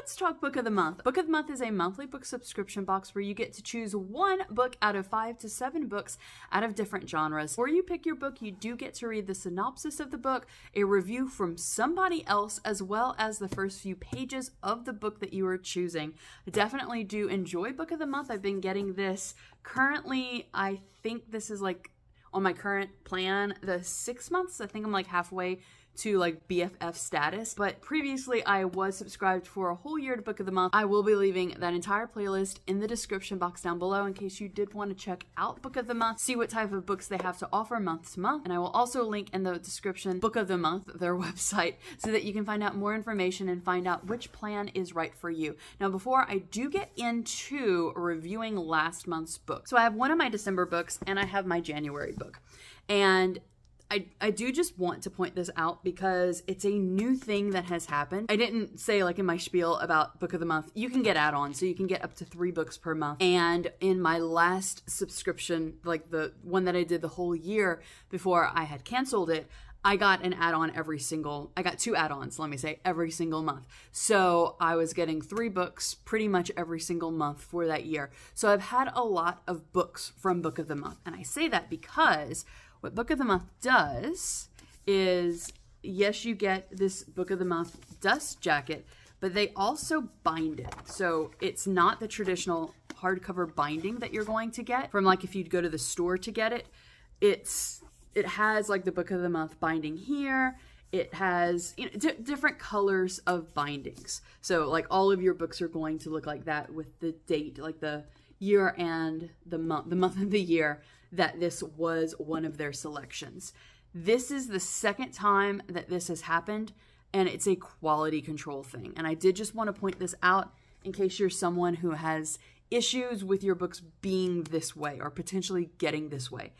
let's talk Book of the Month. Book of the Month is a monthly book subscription box where you get to choose one book out of 5 to 7 books out of different genres. Before you pick your book, you do get to read the synopsis of the book, a review from somebody else, as well as the first few pages of the book that you are choosing. I definitely do enjoy Book of the Month. I've been getting this currently, I think this is like on my current plan, the 6 months. I think I'm like halfway to like BFF status, but previously I was subscribed for a whole year to Book of the Month. I will be leaving that entire playlist in the description box down below in case you did want to check out Book of the Month, see what type of books they have to offer month to month. And I will also link in the description Book of the Month, their website, so that you can find out more information and find out which plan is right for you. Now, before I do get into reviewing last month's book, so I have one of my December books and I have my January book. And I do just want to point this out because it's a new thing that has happened. I didn't say like in my spiel about Book of the Month, you can get add-ons, so you can get up to 3 books per month. And in my last subscription, like the one that I did the whole year before I had canceled it, I got an add-on I got 2 add-ons, let me say, every single month. So I was getting 3 books pretty much every single month for that year. So I've had a lot of books from Book of the Month. And I say that because what Book of the Month does is, yes, you get this Book of the Month dust jacket, but they also bind it. So it's not the traditional hardcover binding that you're going to get from like if you'd go to the store to get it. It has like the Book of the Month binding here. It has, you know, different colors of bindings. So like all of your books are going to look like that with the date, like the year and the month of the year that this was one of their selections. This is the second time that this has happened, and it's a quality control thing. And I did just want to point this out in case you're someone who has issues with your books being this way or potentially getting this way.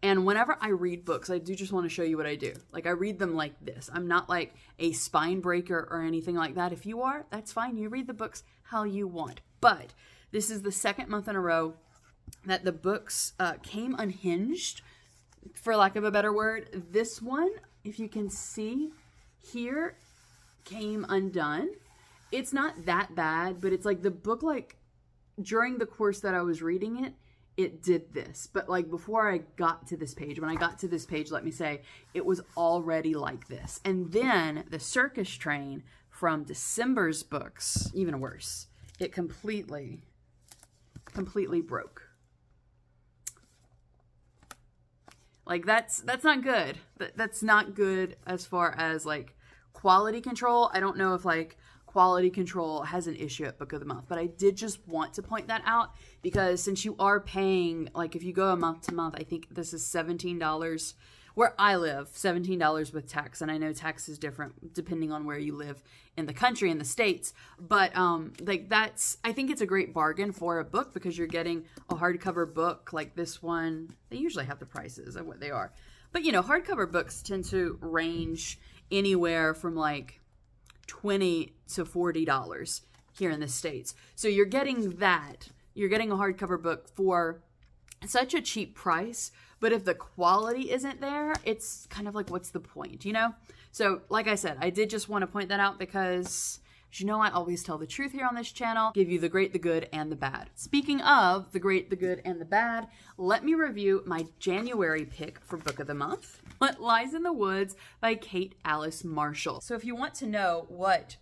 And whenever I read books, I do just want to show you what I do. Like I read them like this. I'm not like a spine breaker or anything like that. If you are, that's fine. You read the books how you want. But this is the second month in a row that the books came unhinged, for lack of a better word. This one, if you can see here, came undone. It's not that bad, but it's like the book, like during the course that I was reading it, it did this. But like before I got to this page, when I got to this page, let me say, it was already like this. And then the circus train from December's books, even worse. It completely broke. Like that's not good. That's not good as far as like quality control. I don't know if like quality control has an issue at Book of the Month, but I did just want to point that out because since you are paying, like if you go a month to month, I think this is $17 where I live, $17 with tax. And I know tax is different depending on where you live in the country, in the States. But like I think it's a great bargain for a book because you're getting a hardcover book like this one. They usually have the prices of what they are. But you know, hardcover books tend to range anywhere from like $20 to $40 here in the States. So you're getting that. You're getting a hardcover book for such a cheap price, but if the quality isn't there, it's kind of like, what's the point, you know? So like I said, I did just want to point that out because, as you know, I always tell the truth here on this channel, give you the great, the good, and the bad. Speaking of the great, the good, and the bad, let me review my January pick for Book of the Month, What Lies in the Woods by Kate Alice Marshall. So if you want to know what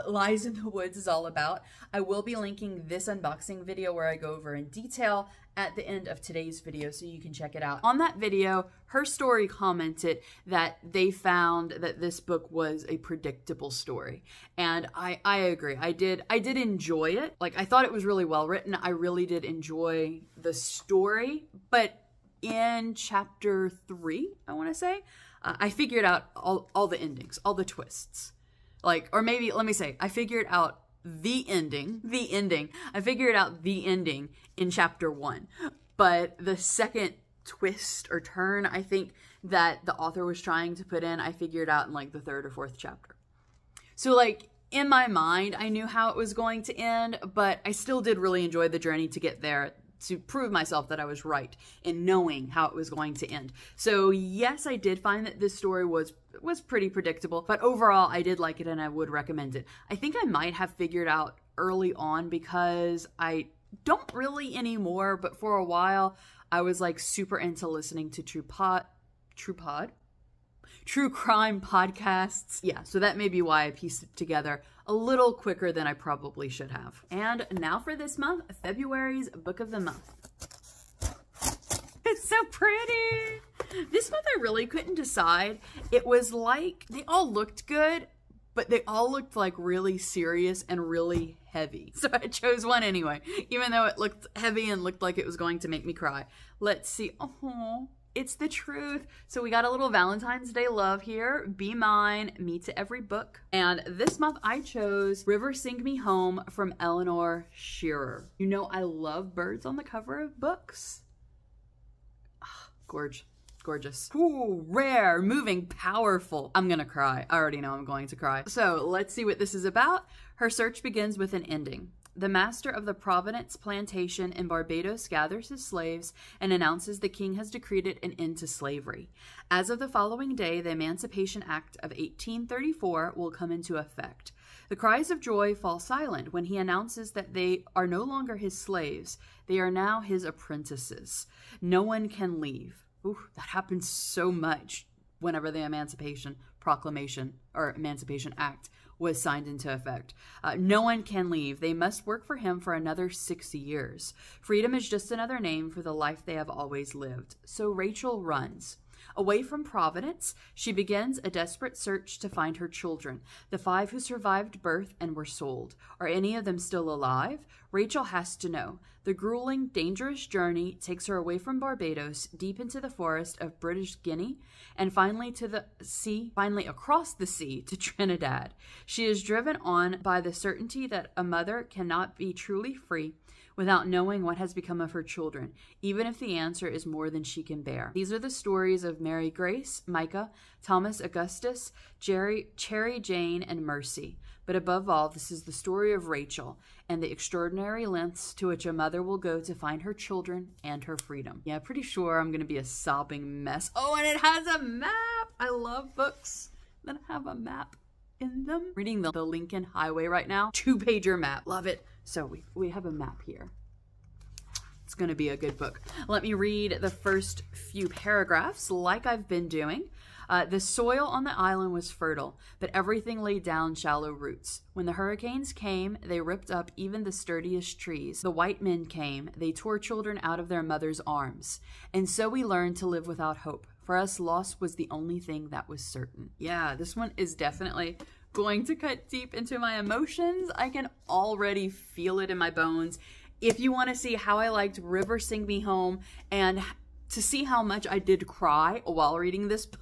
Lies in the Woods is all about, I will be linking this unboxing video where I go over in detail at the end of today's video so you can check it out. On that video, her story commented that they found that this book was a predictable story. And I agree. I did enjoy it. Like, I thought it was really well written. I really did enjoy the story. But in chapter 3, I want to say, I figured out all the endings, all the twists. Like, or maybe, let me say, I figured out the ending. I figured out the ending in chapter 1. But the second twist or turn, I think, that the author was trying to put in, I figured out in like the 3rd or 4th chapter. So like, in my mind, I knew how it was going to end, but I still did really enjoy the journey to get there to prove myself that I was right in knowing how it was going to end. So yes, I did find that this story was pretty predictable, but overall I did like it and I would recommend it. I think I might have figured out early on, because I don't really anymore, but for a while I was like super into listening to true crime podcasts. Yeah, so that may be why I pieced it together a little quicker than I probably should have. And now for this month, February's book of the month. It's so pretty. This month I really couldn't decide. It was like they all looked good, but they all looked like really serious and really heavy. So I chose one anyway, even though it looked heavy and looked like it was going to make me cry. Let's see. Oh, it's the truth. So we got a little Valentine's Day love here. Be Mine, Me to Every Book. And this month I chose River Sing Me Home from Eleanor Shearer. You know I love birds on the cover of books. Oh, gorgeous. Ooh, rare, moving, powerful. I'm gonna cry. I already know I'm going to cry. So let's see what this is about. Her search begins with an ending. The master of the Providence plantation in Barbados gathers his slaves and announces the king has decreed an end to slavery. As of the following day, the Emancipation Act of 1834 will come into effect. The cries of joy fall silent when he announces that they are no longer his slaves. They are now his apprentices. No one can leave. Ooh, that happens so much whenever the Emancipation Proclamation or Emancipation Act was signed into effect. No one can leave. They must work for him for another 60 years. Freedom is just another name for the life they have always lived. So Rachel runs. Away from Providence, she begins a desperate search to find her children, the 5 who survived birth and were sold. Are any of them still alive? Rachel has to know. The grueling, dangerous journey takes her away from Barbados, deep into the forest of British Guiana, and finally across the sea to Trinidad. She is driven on by the certainty that a mother cannot be truly free without knowing what has become of her children, even if the answer is more than she can bear. These are the stories of Mary Grace, Micah, Thomas Augustus, Cherry Jane, and Mercy. But above all, this is the story of Rachel and the extraordinary lengths to which a mother will go to find her children and her freedom. Yeah, pretty sure I'm going to be a sobbing mess. Oh, and it has a map! I love books that have a map in them. Reading the Lincoln Highway right now. 2-pager map. Love it. So we have a map here. It's going to be a good book. Let me read the first few paragraphs like I've been doing. The soil on the island was fertile, but everything laid down shallow roots. When the hurricanes came, they ripped up even the sturdiest trees. The white men came. They tore children out of their mothers' arms. And so we learned to live without hope. For us, loss was the only thing that was certain. Yeah, this one is definitely going to cut deep into my emotions. I can already feel it in my bones. If you want to see how I liked River Sing Me Home and to see how much I did cry while reading this book,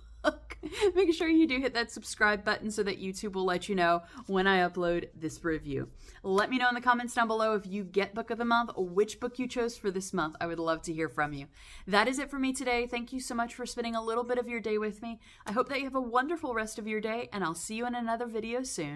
make sure you do hit that subscribe button so that YouTube will let you know when I upload this review. Let me know in the comments down below if you get book of the month or which book you chose for this month. I would love to hear from you. That is it for me today. Thank you so much for spending a little bit of your day with me. I hope that you have a wonderful rest of your day, and I'll see you in another video soon.